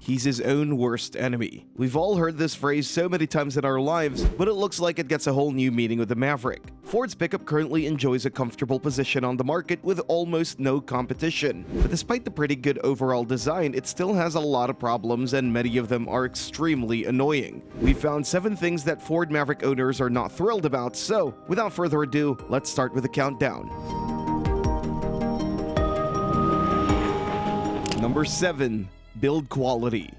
he's his own worst enemy. We've all heard this phrase so many times in our lives, but it looks like it gets a whole new meaning with the Maverick. Ford's pickup currently enjoys a comfortable position on the market with almost no competition. But despite the pretty good overall design, it still has a lot of problems and many of them are extremely annoying. We found 7 things that Ford Maverick owners are not thrilled about, so without further ado, let's start with the countdown. Number 7. Build quality.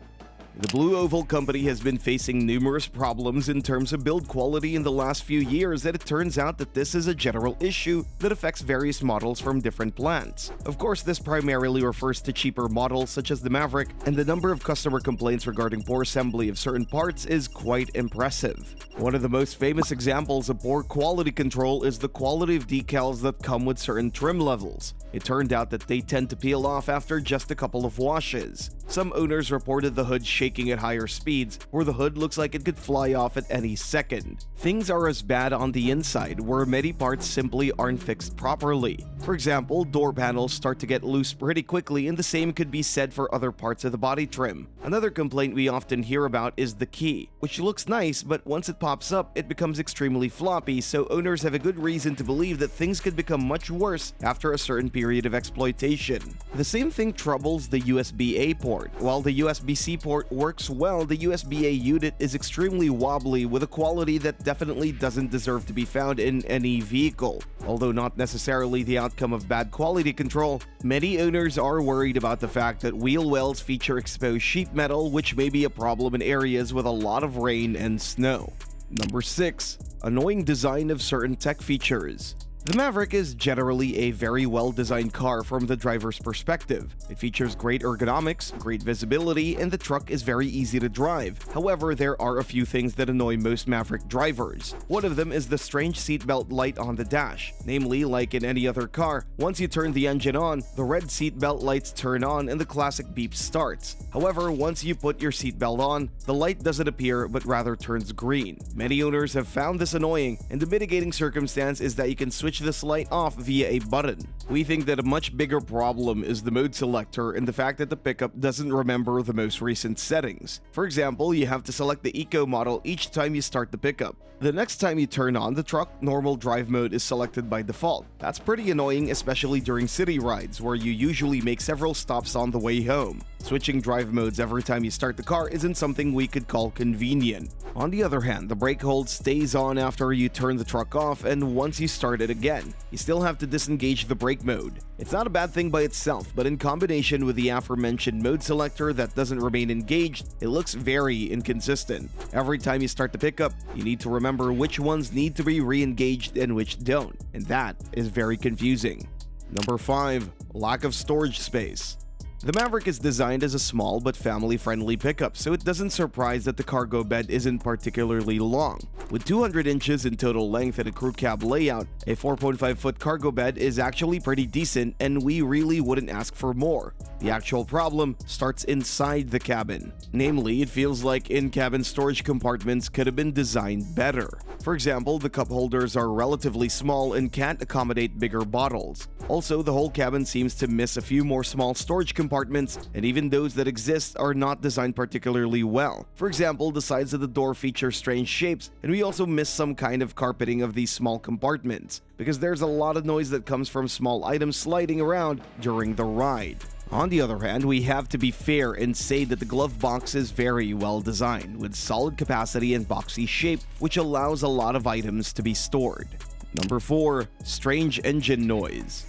The Blue Oval Company has been facing numerous problems in terms of build quality in the last few years, and it turns out that this is a general issue that affects various models from different plants. Of course, this primarily refers to cheaper models such as the Maverick, and the number of customer complaints regarding poor assembly of certain parts is quite impressive. One of the most famous examples of poor quality control is the quality of decals that come with certain trim levels. It turned out that they tend to peel off after just a couple of washes. Some owners reported the hood shaking at higher speeds, where the hood looks like it could fly off at any second. Things are as bad on the inside, where many parts simply aren't fixed properly. For example, door panels start to get loose pretty quickly, and the same could be said for other parts of the body trim. Another complaint we often hear about is the key, which looks nice, but once it pops up, it becomes extremely floppy, so owners have a good reason to believe that things could become much worse after a certain period of exploitation. The same thing troubles the USB-A port. While the USB-C port works well, the USB-A unit is extremely wobbly with a quality that definitely doesn't deserve to be found in any vehicle. Although not necessarily the outcome of bad quality control, many owners are worried about the fact that wheel wells feature exposed sheet metal, which may be a problem in areas with a lot of rain and snow. Number 6. Annoying design of certain tech features. The Maverick is generally a very well-designed car from the driver's perspective. It features great ergonomics, great visibility, and the truck is very easy to drive. However, there are a few things that annoy most Maverick drivers. One of them is the strange seatbelt light on the dash. Namely, like in any other car, once you turn the engine on, the red seatbelt lights turn on and the classic beep starts. However, once you put your seatbelt on, the light doesn't appear but rather turns green. Many owners have found this annoying, and the mitigating circumstance is that you can switch this light off via a button. We think that a much bigger problem is the mode selector and the fact that the pickup doesn't remember the most recent settings. For example, you have to select the Eco model each time you start the pickup. The next time you turn on the truck, normal drive mode is selected by default. That's pretty annoying, especially during city rides, where you usually make several stops on the way home. Switching drive modes every time you start the car isn't something we could call convenient. On the other hand, the brake hold stays on after you turn the truck off and once you start it again. You still have to disengage the brake mode. It's not a bad thing by itself, but in combination with the aforementioned mode selector that doesn't remain engaged, it looks very inconsistent. Every time you start the pickup, you need to remember which ones need to be re-engaged and which don't, and that is very confusing. Number 5. Lack of storage space. The Maverick is designed as a small but family-friendly pickup, so it doesn't surprise that the cargo bed isn't particularly long. With 200 inches in total length and a crew cab layout, a 4.5-foot cargo bed is actually pretty decent, and we really wouldn't ask for more. The actual problem starts inside the cabin. Namely, it feels like in-cabin storage compartments could have been designed better. For example, the cup holders are relatively small and can't accommodate bigger bottles. Also, the whole cabin seems to miss a few more small storage compartments, and even those that exist are not designed particularly well. For example, the sides of the door feature strange shapes, and we also miss some kind of carpeting of these small compartments, because there's a lot of noise that comes from small items sliding around during the ride. On the other hand, we have to be fair and say that the glove box is very well designed, with solid capacity and boxy shape, which allows a lot of items to be stored. Number 4. Strange engine noise.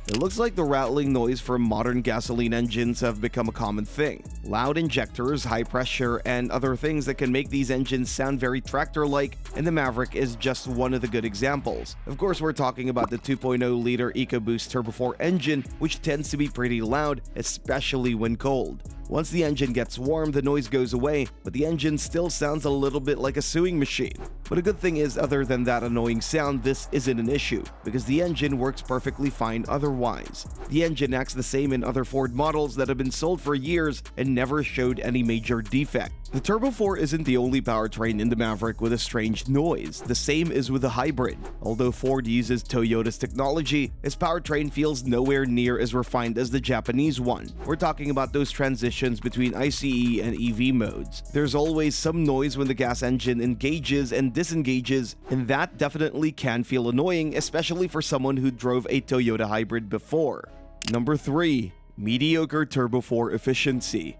It looks like the rattling noise from modern gasoline engines have become a common thing. Loud injectors, high pressure, and other things that can make these engines sound very tractor-like, and the Maverick is just one of the good examples. Of course, we're talking about the 2.0-liter EcoBoost Turbo 4 engine, which tends to be pretty loud, especially when cold. Once the engine gets warm, the noise goes away, but the engine still sounds a little bit like a sewing machine. But a good thing is, other than that annoying sound, this isn't an issue, because the engine works perfectly fine otherwise. The engine acts the same in other Ford models that have been sold for years and never showed any major defect. The Turbo 4 isn't the only powertrain in the Maverick with a strange noise. The same is with the hybrid. Although Ford uses Toyota's technology, its powertrain feels nowhere near as refined as the Japanese one. We're talking about those transitions transitions between ICE and EV modes. There's always some noise when the gas engine engages and disengages, and that definitely can feel annoying, especially for someone who drove a Toyota hybrid before. Number 3. Mediocre Turbo 4 efficiency.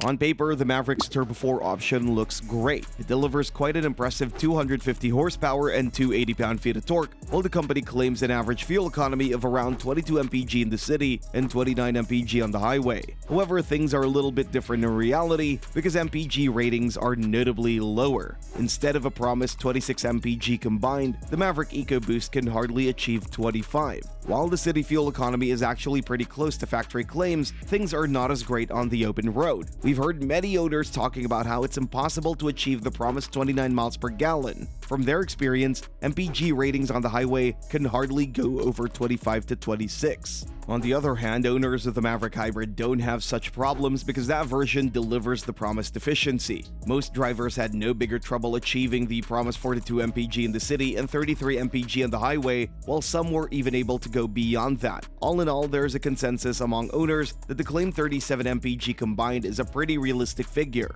On paper, the Maverick's Turbo 4 option looks great. It delivers quite an impressive 250 horsepower and 280 pound-feet of torque, while the company claims an average fuel economy of around 22 mpg in the city and 29 mpg on the highway. However, things are a little bit different in reality because mpg ratings are notably lower. Instead of a promised 26 mpg combined, the Maverick EcoBoost can hardly achieve 25. While the city fuel economy is actually pretty close to factory claims, things are not as great on the open road. We've heard many owners talking about how it's impossible to achieve the promised 29 miles per gallon. From their experience, MPG ratings on the highway can hardly go over 25 to 26. On the other hand, owners of the Maverick Hybrid don't have such problems because that version delivers the promised efficiency. Most drivers had no bigger trouble achieving the promised 42 mpg in the city and 33 mpg on the highway, while some were even able to go beyond that. All in all, there's a consensus among owners that the claimed 37 mpg combined is a pretty realistic figure.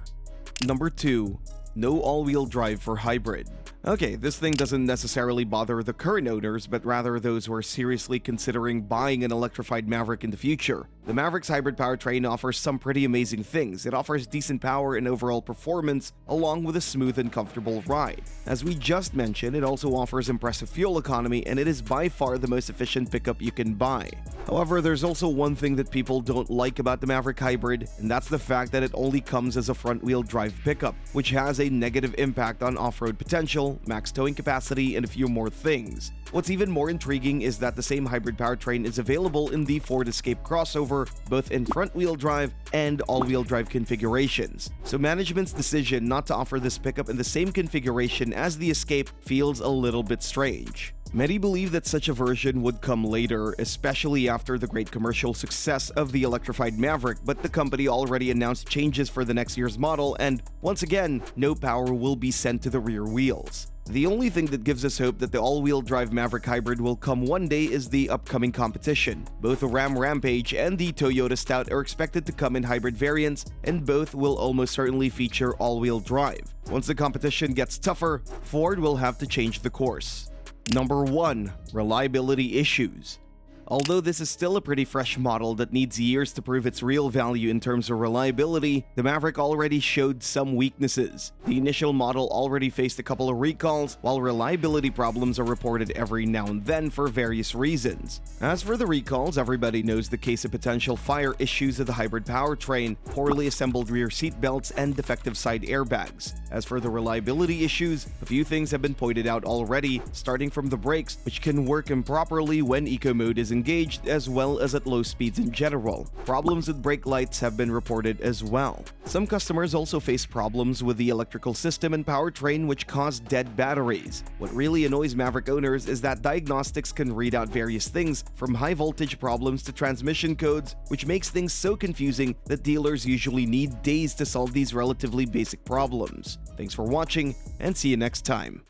Number 2. No all-wheel drive for hybrid. Okay, this thing doesn't necessarily bother the current owners, but rather those who are seriously considering buying an electrified Maverick in the future. The Maverick's hybrid powertrain offers some pretty amazing things. It offers decent power and overall performance, along with a smooth and comfortable ride. As we just mentioned, it also offers impressive fuel economy, and it is by far the most efficient pickup you can buy. However, there's also one thing that people don't like about the Maverick Hybrid, and that's the fact that it only comes as a front-wheel drive pickup, which has a negative impact on off-road potential, max towing capacity, and a few more things. What's even more intriguing is that the same hybrid powertrain is available in the Ford Escape crossover, both in front-wheel drive and all-wheel drive configurations. So management's decision not to offer this pickup in the same configuration as the Escape feels a little bit strange. Many believe that such a version would come later, especially after the great commercial success of the electrified Maverick, but the company already announced changes for the next year's model, and once again, no power will be sent to the rear wheels. The only thing that gives us hope that the all-wheel drive Maverick Hybrid will come one day is the upcoming competition. Both the Ram Rampage and the Toyota Stout are expected to come in hybrid variants, and both will almost certainly feature all-wheel drive. Once the competition gets tougher, Ford will have to change the course. Number 1. Reliability issues. Although this is still a pretty fresh model that needs years to prove its real value in terms of reliability, the Maverick already showed some weaknesses. The initial model already faced a couple of recalls, while reliability problems are reported every now and then for various reasons. As for the recalls, everybody knows the case of potential fire issues of the hybrid powertrain, poorly assembled rear seat belts, and defective side airbags. As for the reliability issues, a few things have been pointed out already, starting from the brakes, which can work improperly when eco mode is engaged, as well as at low speeds in general. Problems with brake lights have been reported as well. Some customers also face problems with the electrical system and powertrain, which cause dead batteries. What really annoys Maverick owners is that diagnostics can read out various things, from high voltage problems to transmission codes, which makes things so confusing that dealers usually need days to solve these relatively basic problems. Thanks for watching, and see you next time.